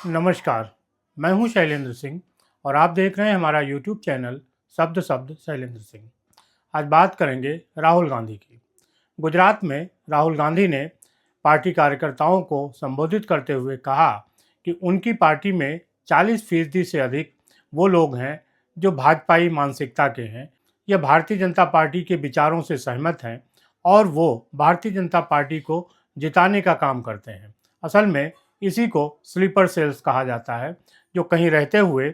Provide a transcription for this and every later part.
नमस्कार, मैं हूं शैलेंद्र सिंह और आप देख रहे हैं हमारा यूट्यूब चैनल शब्द शब्द शैलेंद्र सिंह। आज बात करेंगे राहुल गांधी की। गुजरात में राहुल गांधी ने पार्टी कार्यकर्ताओं को संबोधित करते हुए कहा कि उनकी पार्टी में 40% से अधिक वो लोग हैं जो भाजपाई मानसिकता के हैं या भारतीय जनता पार्टी के विचारों से सहमत हैं और वो भारतीय जनता पार्टी को जिताने का काम करते हैं। असल में इसी को स्लीपर सेल्स कहा जाता है, जो कहीं रहते हुए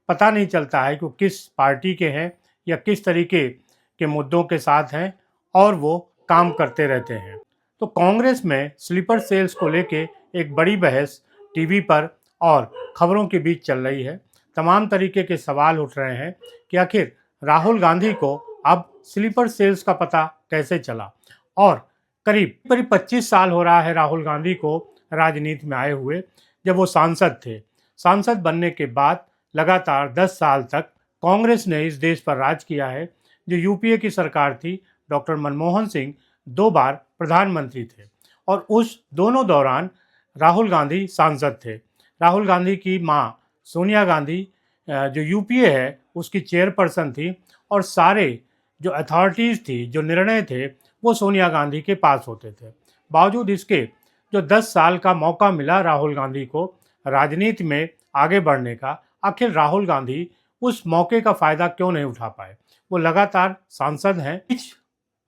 पता नहीं चलता है कि वो किस पार्टी के हैं या किस तरीके के मुद्दों के साथ हैं और वो काम करते रहते हैं। तो कांग्रेस में स्लीपर सेल्स को लेके एक बड़ी बहस टीवी पर और खबरों के बीच चल रही है। तमाम तरीके के सवाल उठ रहे हैं कि आखिर राहुल गांधी को अब स्लीपर सेल्स का पता कैसे चला और करीब करीब 25 साल हो रहा है राहुल गांधी को राजनीति में आए हुए। जब वो सांसद थे, सांसद बनने के बाद लगातार 10 साल तक कांग्रेस ने इस देश पर राज किया है। जो यूपीए की सरकार थी, डॉक्टर मनमोहन सिंह 2 बार प्रधानमंत्री थे और उस दोनों दौरान राहुल गांधी सांसद थे। राहुल गांधी की मां सोनिया गांधी जो यूपीए है उसकी चेयरपर्सन थी और सारे जो अथॉरिटीज़ थी, जो निर्णय थे, वो सोनिया गांधी के पास होते थे। बावजूद इसके जो 10 साल का मौका मिला राहुल गांधी को राजनीति में आगे बढ़ने का, आखिर राहुल गांधी उस मौके का फ़ायदा क्यों नहीं उठा पाए? वो लगातार सांसद हैं।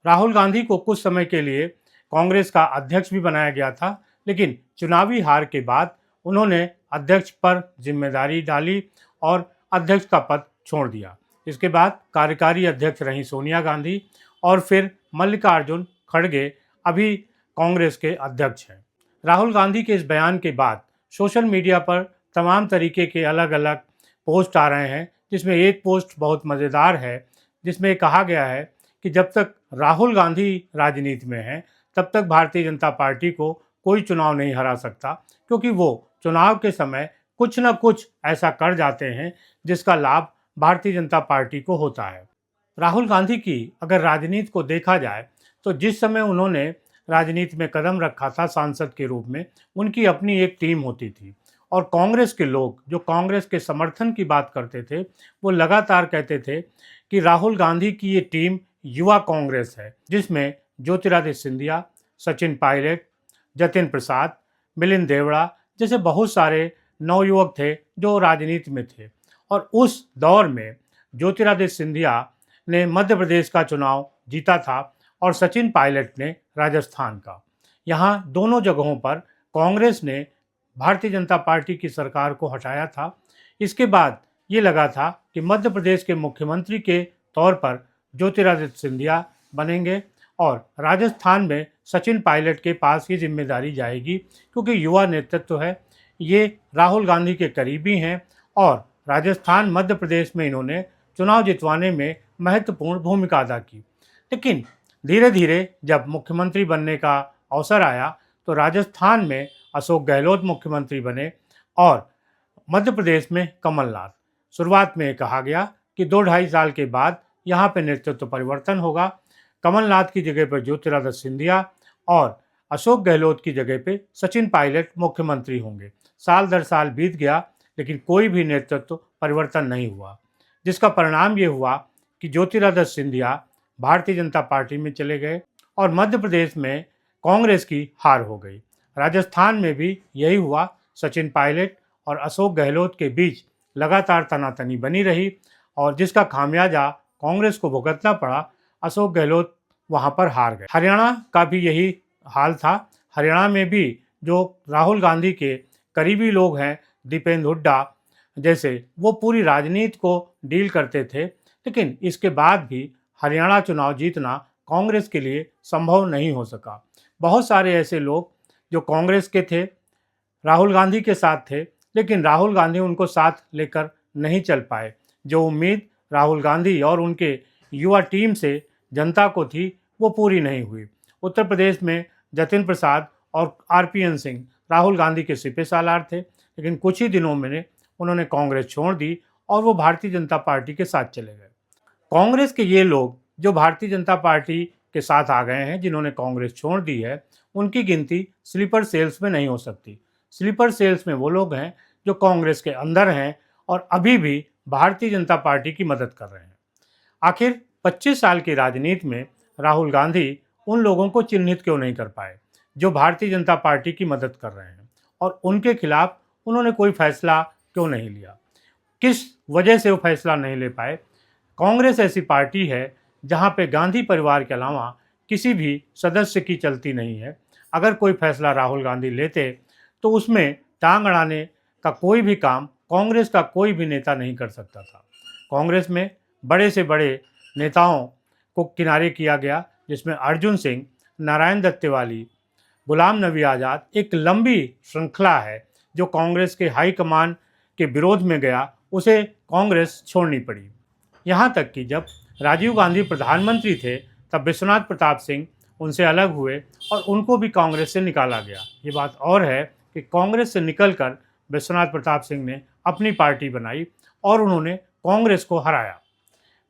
राहुल गांधी को कुछ समय के लिए कांग्रेस का अध्यक्ष भी बनाया गया था, लेकिन चुनावी हार के बाद उन्होंने अध्यक्ष पर जिम्मेदारी डाली और अध्यक्ष का पद छोड़ दिया। इसके बाद कार्यकारी अध्यक्ष रहीं सोनिया गांधी और फिर मल्लिकार्जुन खड़गे अभी कांग्रेस के अध्यक्ष हैं। राहुल गांधी के इस बयान के बाद सोशल मीडिया पर तमाम तरीके के अलग अलग पोस्ट आ रहे हैं, जिसमें एक पोस्ट बहुत मज़ेदार है, जिसमें कहा गया है कि जब तक राहुल गांधी राजनीति में हैं तब तक भारतीय जनता पार्टी को कोई चुनाव नहीं हरा सकता, क्योंकि वो चुनाव के समय कुछ न कुछ ऐसा कर जाते हैं जिसका लाभ भारतीय जनता पार्टी को होता है। राहुल गांधी की अगर राजनीति को देखा जाए तो जिस समय उन्होंने राजनीति में कदम रखा था सांसद के रूप में, उनकी अपनी एक टीम होती थी और कांग्रेस के लोग जो कांग्रेस के समर्थन की बात करते थे, वो लगातार कहते थे कि राहुल गांधी की ये टीम युवा कांग्रेस है, जिसमें ज्योतिरादित्य सिंधिया, सचिन पायलट, जतिन प्रसाद, मिलिंद देवड़ा जैसे बहुत सारे नवयुवक थे जो राजनीति में थे। और उस दौर में ज्योतिरादित्य सिंधिया ने मध्य प्रदेश का चुनाव जीता था और सचिन पायलट ने राजस्थान का। यहाँ दोनों जगहों पर कांग्रेस ने भारतीय जनता पार्टी की सरकार को हटाया था। इसके बाद ये लगा था कि मध्य प्रदेश के मुख्यमंत्री के तौर पर ज्योतिरादित्य सिंधिया बनेंगे और राजस्थान में सचिन पायलट के पास ये जिम्मेदारी जाएगी, क्योंकि युवा नेतृत्व है, ये राहुल गांधी के करीबी हैं और राजस्थान मध्य प्रदेश में इन्होंने चुनाव जितवाने में महत्वपूर्ण भूमिका अदा की। लेकिन धीरे धीरे जब मुख्यमंत्री बनने का अवसर आया तो राजस्थान में अशोक गहलोत मुख्यमंत्री बने और मध्य प्रदेश में कमलनाथ। शुरुआत में कहा गया कि 2-2.5 साल के बाद यहाँ पे नेतृत्व परिवर्तन होगा, कमलनाथ की जगह पर ज्योतिरादित्य सिंधिया और अशोक गहलोत की जगह पे सचिन पायलट मुख्यमंत्री होंगे। साल दर साल बीत गया, लेकिन कोई भी नेतृत्व परिवर्तन नहीं हुआ, जिसका परिणाम ये हुआ कि ज्योतिरादित्य सिंधिया भारतीय जनता पार्टी में चले गए और मध्य प्रदेश में कांग्रेस की हार हो गई। राजस्थान में भी यही हुआ। सचिन पायलट और अशोक गहलोत के बीच लगातार तनातनी बनी रही और जिसका खामियाजा कांग्रेस को भुगतना पड़ा। अशोक गहलोत वहां पर हार गए। हरियाणा का भी यही हाल था। हरियाणा में भी जो राहुल गांधी के करीबी लोग हैं, दीपेंद्र हुड्डा जैसे, वो पूरी राजनीति को डील करते थे, लेकिन इसके बाद भी हरियाणा चुनाव जीतना कांग्रेस के लिए संभव नहीं हो सका। बहुत सारे ऐसे लोग जो कांग्रेस के थे, राहुल गांधी के साथ थे, लेकिन राहुल गांधी उनको साथ लेकर नहीं चल पाए। जो उम्मीद राहुल गांधी और उनके युवा टीम से जनता को थी, वो पूरी नहीं हुई। उत्तर प्रदेश में जतिन प्रसाद और आरपीएन सिंह राहुल गांधी के सिपह सालार थे, लेकिन कुछ ही दिनों में उन्होंने कांग्रेस छोड़ दी और वो भारतीय जनता पार्टी के साथ चले गए। कांग्रेस के ये लोग जो भारतीय जनता पार्टी के साथ आ गए हैं, जिन्होंने कांग्रेस छोड़ दी है, उनकी गिनती स्लीपर सेल्स में नहीं हो सकती। स्लीपर सेल्स में वो लोग हैं जो कांग्रेस के अंदर हैं और अभी भी भारतीय जनता पार्टी की मदद कर रहे हैं। आखिर 25 साल की राजनीति में राहुल गांधी उन लोगों को चिन्हित क्यों नहीं कर पाए जो भारतीय जनता पार्टी की मदद कर रहे हैं, और उनके खिलाफ उन्होंने कोई फैसला क्यों नहीं लिया? किस वजह से वो फैसला नहीं ले पाए? कांग्रेस ऐसी पार्टी है जहां पे गांधी परिवार के अलावा किसी भी सदस्य की चलती नहीं है। अगर कोई फैसला राहुल गांधी लेते तो उसमें टांग अड़ाने का कोई भी काम कांग्रेस का कोई भी नेता नहीं कर सकता था। कांग्रेस में बड़े से बड़े नेताओं को किनारे किया गया, जिसमें अर्जुन सिंह, नारायण दत्तेवाली, गुलाम नबी आज़ाद, एक लंबी श्रृंखला है जो कांग्रेस के हाईकमान के विरोध में गया, उसे कांग्रेस छोड़नी पड़ी। यहाँ तक कि जब राजीव गांधी प्रधानमंत्री थे तब विश्वनाथ प्रताप सिंह उनसे अलग हुए और उनको भी कांग्रेस से निकाला गया। ये बात और है कि कांग्रेस से निकलकर विश्वनाथ प्रताप सिंह ने अपनी पार्टी बनाई और उन्होंने कांग्रेस को हराया।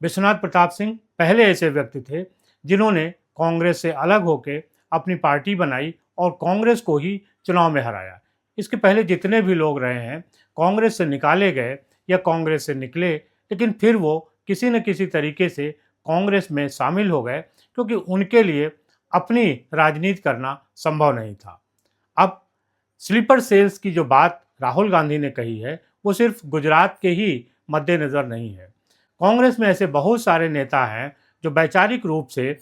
विश्वनाथ प्रताप सिंह पहले ऐसे व्यक्ति थे जिन्होंने कांग्रेस से अलग होकर अपनी पार्टी बनाई और कांग्रेस को ही चुनाव में हराया। इसके पहले जितने भी लोग रहे हैं कांग्रेस से निकाले गए या कांग्रेस से निकले, लेकिन फिर वो किसी न किसी तरीके से कांग्रेस में शामिल हो गए, क्योंकि उनके लिए अपनी राजनीति करना संभव नहीं था। अब स्लीपर सेल्स की जो बात राहुल गांधी ने कही है वो सिर्फ गुजरात के ही मद्देनज़र नहीं है। कांग्रेस में ऐसे बहुत सारे नेता हैं जो वैचारिक रूप से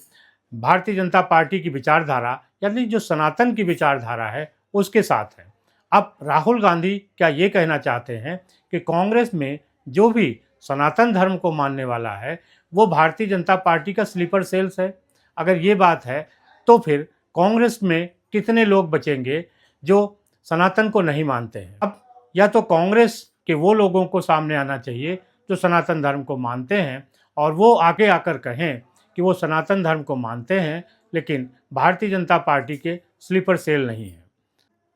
भारतीय जनता पार्टी की विचारधारा, यानी जो सनातन की विचारधारा है, उसके साथ हैं। अब राहुल गांधी क्या ये कहना चाहते हैं कि कांग्रेस में जो भी सनातन धर्म को मानने वाला है वो भारतीय जनता पार्टी का स्लीपर सेल्स है? अगर ये बात है तो फिर कांग्रेस में कितने लोग बचेंगे जो सनातन को नहीं मानते हैं? अब या तो कांग्रेस के वो लोगों को सामने आना चाहिए जो सनातन धर्म को मानते हैं और वो आगे आकर कहें कि वो सनातन धर्म को मानते हैं लेकिन भारतीय जनता पार्टी के स्लीपर सेल नहीं है।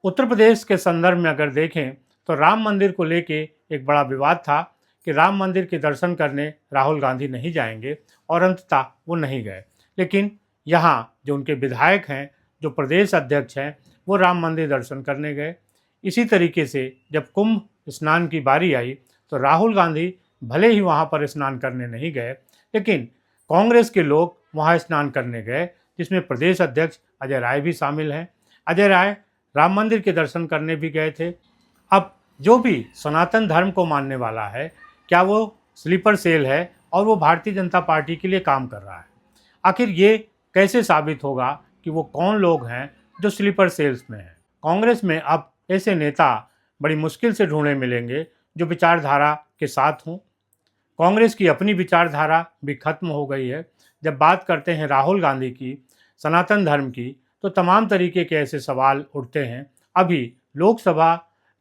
उत्तर प्रदेश के संदर्भ में अगर देखें तो राम मंदिर को लेके एक बड़ा विवाद था कि राम मंदिर के दर्शन करने राहुल गांधी नहीं जाएंगे और अंततः वो नहीं गए। लेकिन यहाँ जो उनके विधायक हैं, जो प्रदेश अध्यक्ष हैं, वो राम मंदिर दर्शन करने गए। इसी तरीके से जब कुंभ स्नान की बारी आई तो राहुल गांधी भले ही वहाँ पर स्नान करने नहीं गए, लेकिन कांग्रेस के लोग वहाँ स्नान करने गए, जिसमें प्रदेश अध्यक्ष अजय राय भी शामिल हैं। अजय राय राम मंदिर के दर्शन करने भी गए थे। अब जो भी सनातन धर्म को मानने वाला है, क्या वो स्लीपर सेल है और वो भारतीय जनता पार्टी के लिए काम कर रहा है? आखिर ये कैसे साबित होगा कि वो कौन लोग हैं जो स्लीपर सेल्स में हैं? कांग्रेस में अब ऐसे नेता बड़ी मुश्किल से ढूंढे मिलेंगे जो विचारधारा के साथ हों। कांग्रेस की अपनी विचारधारा भी खत्म हो गई है। जब बात करते हैं राहुल गांधी की, सनातन धर्म की, तो तमाम तरीके के ऐसे सवाल उठते हैं। अभी लोकसभा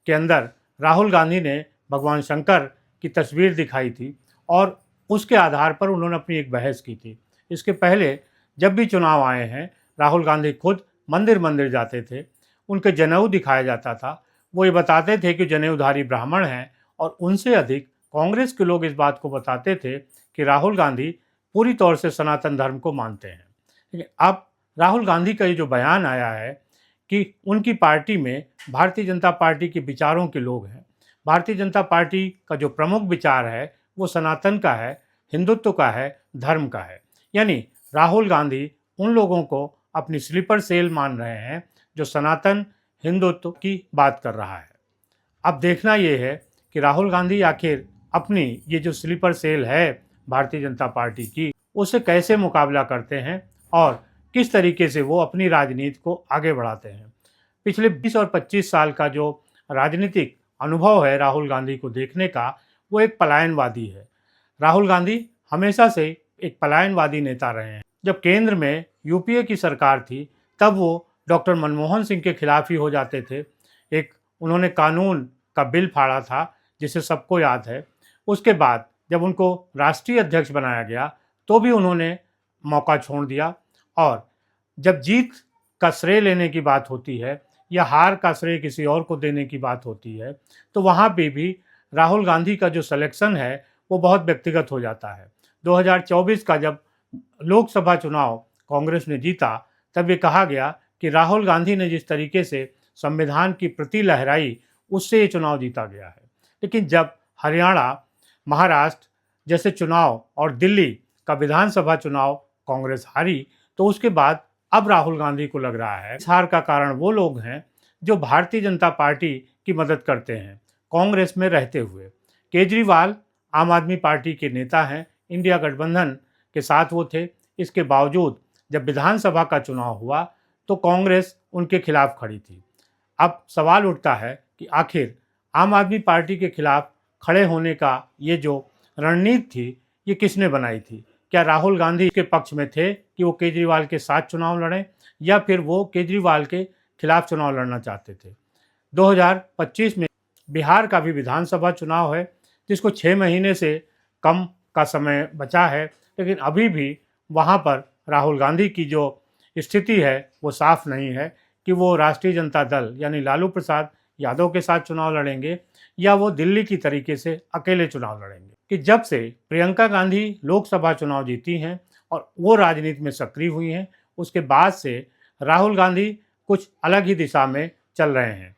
के अंदर राहुल गांधी ने भगवान शंकर की तस्वीर दिखाई थी और उसके आधार पर उन्होंने अपनी एक बहस की थी। इसके पहले जब भी चुनाव आए हैं राहुल गांधी खुद मंदिर मंदिर जाते थे, उनके जनेऊ दिखाया जाता था। वो ये बताते थे कि जनेऊधारी ब्राह्मण हैं और उनसे अधिक कांग्रेस के लोग इस बात को बताते थे कि राहुल गांधी पूरी तौर से सनातन धर्म को मानते हैं। लेकिन अब राहुल गांधी का ये जो बयान आया है कि उनकी पार्टी में भारतीय जनता पार्टी के विचारों के लोग हैं, भारतीय जनता पार्टी का जो प्रमुख विचार है वो सनातन का है, हिंदुत्व का है, धर्म का है। यानी राहुल गांधी उन लोगों को अपनी स्लीपर सेल मान रहे हैं जो सनातन हिंदुत्व की बात कर रहा है। अब देखना ये है कि राहुल गांधी आखिर अपनी ये जो स्लीपर सेल है भारतीय जनता पार्टी की, उससे कैसे मुकाबला करते हैं और किस तरीके से वो अपनी राजनीति को आगे बढ़ाते हैं। पिछले 20 और 25 साल का जो राजनीतिक अनुभव है राहुल गांधी को देखने का, वो एक पलायनवादी है। राहुल गांधी हमेशा से एक पलायनवादी नेता रहे हैं। जब केंद्र में यूपीए की सरकार थी तब वो डॉक्टर मनमोहन सिंह के खिलाफ ही हो जाते थे। एक उन्होंने कानून का बिल फाड़ा था जिसे सबको याद है। उसके बाद जब उनको राष्ट्रीय अध्यक्ष बनाया गया तो भी उन्होंने मौका छोड़ दिया, और जब जीत का श्रेय लेने की बात होती है या हार का श्रेय किसी और को देने की बात होती है तो वहाँ पे भी राहुल गांधी का जो सिलेक्शन है वो बहुत व्यक्तिगत हो जाता है। 2024 का जब लोकसभा चुनाव कांग्रेस ने जीता तब ये कहा गया कि राहुल गांधी ने जिस तरीके से संविधान की प्रति लहराई उससे ये चुनाव जीता गया है। लेकिन जब हरियाणा, महाराष्ट्र जैसे चुनाव और दिल्ली का विधानसभा चुनाव कांग्रेस हारी, तो उसके बाद अब राहुल गांधी को लग रहा है इस हार का कारण वो लोग हैं जो भारतीय जनता पार्टी की मदद करते हैं कांग्रेस में रहते हुए। केजरीवाल आम आदमी पार्टी के नेता हैं, इंडिया गठबंधन के साथ वो थे। इसके बावजूद जब विधानसभा का चुनाव हुआ तो कांग्रेस उनके खिलाफ खड़ी थी। अब सवाल उठता है कि आखिर आम आदमी पार्टी के खिलाफ खड़े होने का ये जो रणनीति थी, ये किसने बनाई थी? क्या राहुल गांधी के पक्ष में थे कि वो केजरीवाल के साथ चुनाव लड़ें, या फिर वो केजरीवाल के खिलाफ चुनाव लड़ना चाहते थे? 2025 में बिहार का भी विधानसभा चुनाव है, जिसको 6 महीने से कम का समय बचा है, लेकिन अभी भी वहाँ पर राहुल गांधी की जो स्थिति है वो साफ नहीं है कि वो राष्ट्रीय जनता दल यानी लालू प्रसाद यादव के साथ चुनाव लड़ेंगे या वो दिल्ली की तरीके से अकेले चुनाव लड़ेंगे। कि जब से प्रियंका गांधी लोकसभा चुनाव जीती हैं और वो राजनीति में सक्रिय हुई हैं, उसके बाद से राहुल गांधी कुछ अलग ही दिशा में चल रहे हैं।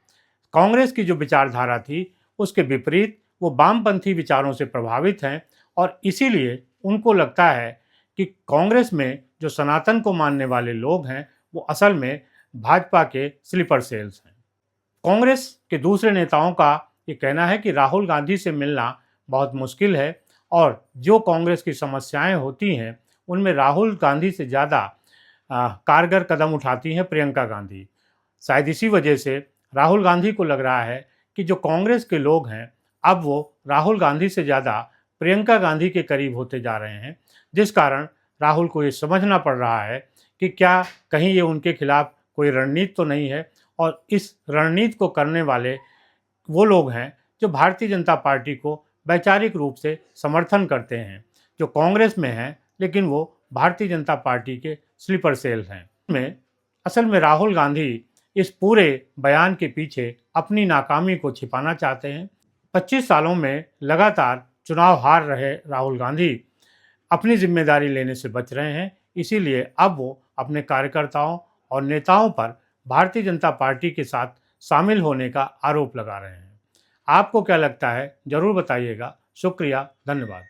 कांग्रेस की जो विचारधारा थी उसके विपरीत वो वामपंथी विचारों से प्रभावित हैं और इसीलिए उनको लगता है कि कांग्रेस में जो सनातन को मानने वाले लोग हैं वो असल में भाजपा के स्लीपर सेल्स हैं। कांग्रेस के दूसरे नेताओं का ये कहना है कि राहुल गांधी से मिलना बहुत मुश्किल है और जो कांग्रेस की समस्याएं होती हैं उनमें राहुल गांधी से ज़्यादा कारगर कदम उठाती हैं प्रियंका गांधी। शायद इसी वजह से राहुल गांधी को लग रहा है कि जो कांग्रेस के लोग हैं अब वो राहुल गांधी से ज़्यादा प्रियंका गांधी के करीब होते जा रहे हैं, जिस कारण राहुल को ये समझना पड़ रहा है कि क्या कहीं ये उनके खिलाफ कोई रणनीति तो नहीं है, और इस रणनीति को करने वाले वो लोग हैं जो भारतीय जनता पार्टी को वैचारिक रूप से समर्थन करते हैं, जो कांग्रेस में हैं लेकिन वो भारतीय जनता पार्टी के स्लीपर सेल हैं। असल में राहुल गांधी इस पूरे बयान के पीछे अपनी नाकामी को छिपाना चाहते हैं। 25 सालों में लगातार चुनाव हार रहे राहुल गांधी अपनी जिम्मेदारी लेने से बच रहे हैं, इसीलिए अब वो अपने कार्यकर्ताओं और नेताओं पर भारतीय जनता पार्टी के साथ शामिल होने का आरोप लगा रहे हैं। आपको क्या लगता है ज़रूर बताइएगा। शुक्रिया, धन्यवाद।